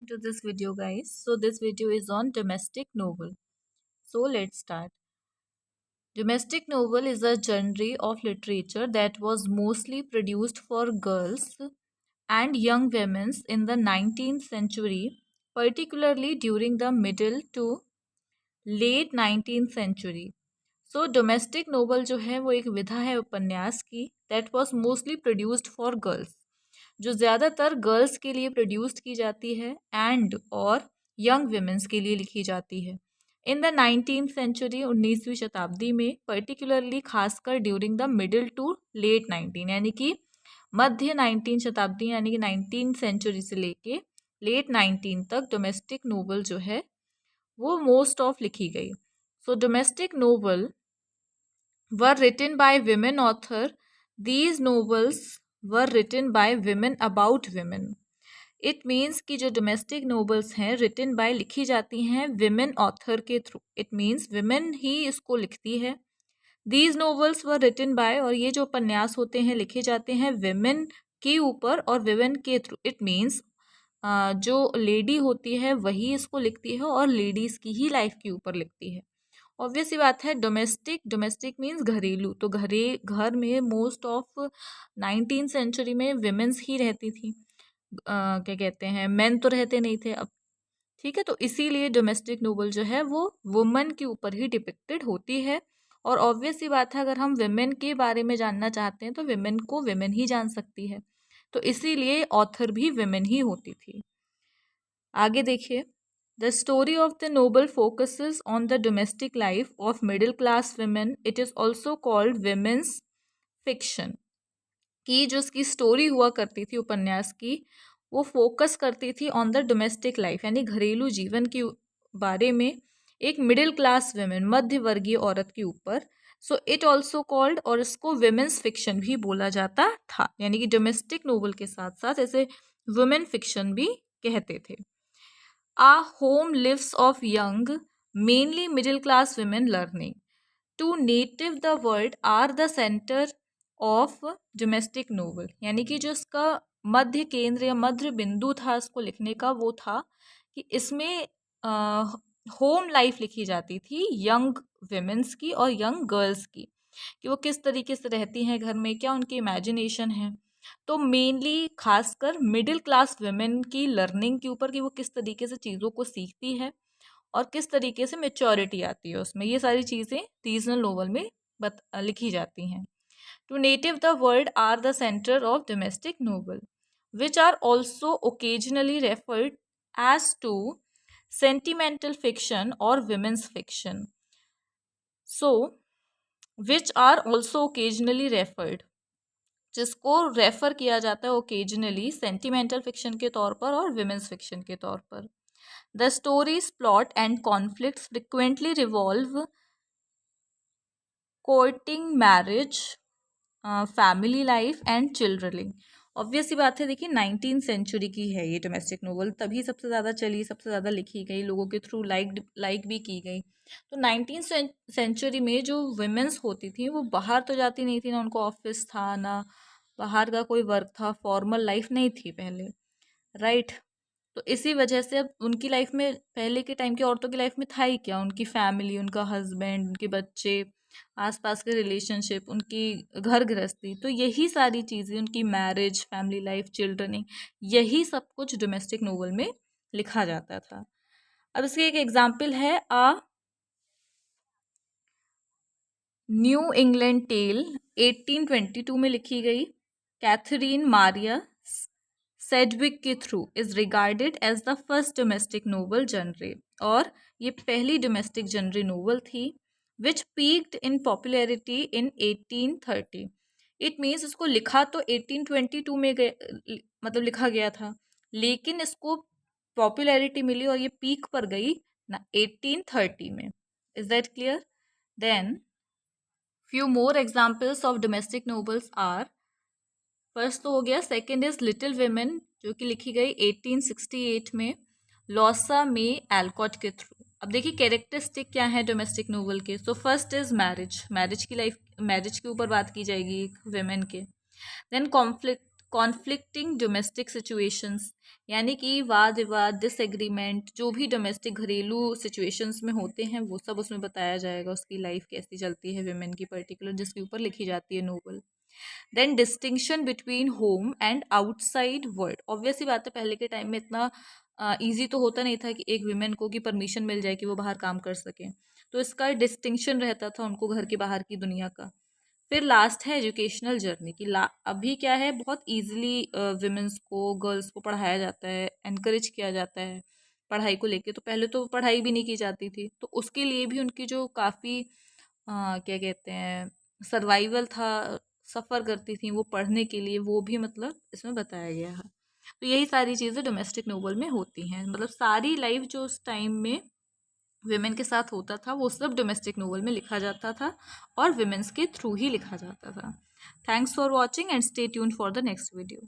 To this video, guys. So this video is on domestic novel. So let's start. Domestic novel is a genre of literature that was mostly produced for girls and young women in the 19th century, particularly during the middle to late 19th century. So domestic novel जो है वो एक विधा है उपन्यास की that was mostly produced for girls, जो ज़्यादातर गर्ल्स के लिए प्रोड्यूस्ड की जाती है एंड और यंग वुमेंस के लिए लिखी जाती है इन द 19th सेंचुरी, 19वीं शताब्दी में, पर्टिकुलरली खासकर during the middle to late 19 यानी कि मध्य 19 शताब्दी यानी कि 19th सेंचुरी से लेके लेट 19 तक डोमेस्टिक नोवेल जो है वो मोस्ट ऑफ लिखी गई. So domestic novel were written by women author. These novels were written by women about women. It means कि जो डोमेस्टिक नोवेल्स हैं रिटन बाय लिखी जाती हैं विमेन ऑथर के थ्रू. इट मीन्स विमेन ही इसको लिखती है. These novels were written by, और ये जो उपन्यास होते हैं लिखे जाते हैं विमेन के ऊपर और विमेन के थ्रू. इट मीन्स जो लेडी होती है वही इसको लिखती है और लेडीज़ की ही लाइफ के ऊपर लिखती है. ऑब्वियस ही बात है. डोमेस्टिक, डोमेस्टिक मीन्स घरेलू. तो घर में मोस्ट ऑफ 19th सेंचुरी में विमेंस ही रहती थी. क्या कहते हैं, मेन तो रहते नहीं थे अब. ठीक है, तो इसीलिए डोमेस्टिक नोवेल जो है वो वुमन के ऊपर ही डिपिक्टेड होती है. और ऑब्वियस ही बात है, अगर हम विमेन के बारे में जानना चाहते हैं तो विमेन को विमेन ही जान सकती है. तो इसीलिए ऑथर भी विमेन ही होती थी. आगे देखिए. The story of the novel focuses on the domestic life of middle class women. It is also called women's fiction. कि जो इसकी स्टोरी हुआ करती थी उपन्यास की, वो फोकस करती थी ऑन द डोमेस्टिक लाइफ यानी घरेलू जीवन के बारे में एक मिडिल क्लास वेमेन, मध्य वर्गीय औरत के ऊपर. सो इट ऑल्सो कॉल्ड, और इसको विमेंस फिक्शन भी बोला जाता था. यानी कि डोमेस्टिक नोवेल के साथ साथ ऐसे वुमेन फिक्शन भी कहते थे. A home lives of young, mainly middle class women learning to native the world are the center of domestic novel. यानी कि जो इसका मध्य केंद्र या मध्य बिंदु था इसको लिखने का वो था कि इसमें होम लाइफ लिखी जाती थी यंग वेमेंस की और यंग गर्ल्स की, कि वो किस तरीके से रहती हैं घर में, क्या उनकी इमेजिनेशन है. तो मेनली खासकर मिडिल क्लास वुमेन की लर्निंग के ऊपर, कि वो किस तरीके से चीज़ों को सीखती है और किस तरीके से मेच्योरिटी आती है उसमें. ये सारी चीज़ें रीजनल नोवेल में लिखी जाती हैं. To native the world are the centre of domestic novel which are also occasionally referred as to sentimental fiction और women's fiction. So which are also occasionally referred, जिसको रेफर किया जाता है ओकेजनली सेंटिमेंटल फिक्शन के तौर पर और women's fiction के तौर पर. The stories, plot and conflicts frequently revolve courting, marriage, family life and childrearing. Obvious सी बात है. देखिए 19th सेंचुरी की है ये डोमेस्टिक नोवेल, तभी सबसे ज़्यादा चली, सबसे ज़्यादा लिखी गई, लोगों के थ्रू लाइक भी की गई. तो 19th सेंचुरी में जो वुमेन्स होती थी वो बाहर तो जाती नहीं थी, ना उनको ऑफिस था, ना बाहर का कोई वर्क था, फॉर्मल लाइफ नहीं थी पहले, राइट. तो इसी वजह से अब उनकी लाइफ में, पहले के टाइम की औरतों की लाइफ में था ही क्या, उनकी फैमिली, उनका हस्बैंड, उनके बच्चे, आसपास के रिलेशनशिप, उनकी घर गृहस्थी. तो यही सारी चीज़ें, उनकी मैरिज, फैमिली लाइफ, चिल्ड्रनिंग, यही सब कुछ डोमेस्टिक नोवेल में लिखा जाता था. अब इसकी एक एग्जाम्पल है आ न्यू इंग्लैंड टेल, 1822 में लिखी गई. कैथरीन मारिया सेडविक के through is regarded as the first domestic novel genre, और ये पहली डोमेस्टिक जनरे नोवेल थी. Which peaked in popularity in 1830. It means इसको लिखा तो 1822 में मतलब लिखा गया था, लेकिन इसको पॉपुलैरिटी मिली और ये पीक पर गई ना 1830 में. Is that clear? Then few more examples of domestic novels are, first तो हो गया, सेकेंड इज लिटिल वेमेन जो कि लिखी गई 1868 में लॉसा में एल्कॉट के थ्रू. अब देखिए कैरेक्टरिस्टिक क्या है डोमेस्टिक नोवेल के. So first is marriage, marriage की लाइफ, मैरिज के ऊपर बात की जाएगी एक वेमेन के. Then conflict, conflicting domestic situations, यानी कि वाद विवाद, डिसएग्रीमेंट, जो भी डोमेस्टिक घरेलू सिचुएशंस में होते हैं वो सब उसमें बताया जाएगा। उसकी लाइफ कैसी चलती है विमेन की पर्टिकुलर, जिसके ऊपर लिखी जाती है novel. Then distinction between home and outside world. Obviously बात है, पहले के टाइम में इतना ईजी तो होता नहीं था कि एक विमेन को कि परमिशन मिल जाए कि वो बाहर काम कर सके, तो इसका डिस्टिंक्शन रहता था उनको घर के बाहर की दुनिया का। फिर लास्ट है एजुकेशनल जर्नी की। अभी क्या है, बहुत इजीली विमेंस को, गर्ल्स को पढ़ाया जाता है, एनकरेज किया जाता है पढ़ाई को लेके। तो पहले तो पढ़ाई भी नहीं की जाती थी, तो उसके लिए भी उनकी जो काफ़ी क्या कहते हैं, सर्वाइवल था, सफ़र करती थी वो पढ़ने के लिए, वो भी मतलब इसमें बताया गया है। तो यही सारी चीज़ें डोमेस्टिक नोवेल में होती हैं। मतलब सारी लाइफ जो उस टाइम में विमेन के साथ होता था वो सब डोमेस्टिक नोवेल में लिखा जाता था और विमेंस के थ्रू ही लिखा जाता था। Thanks for watching and stay tuned for the next video.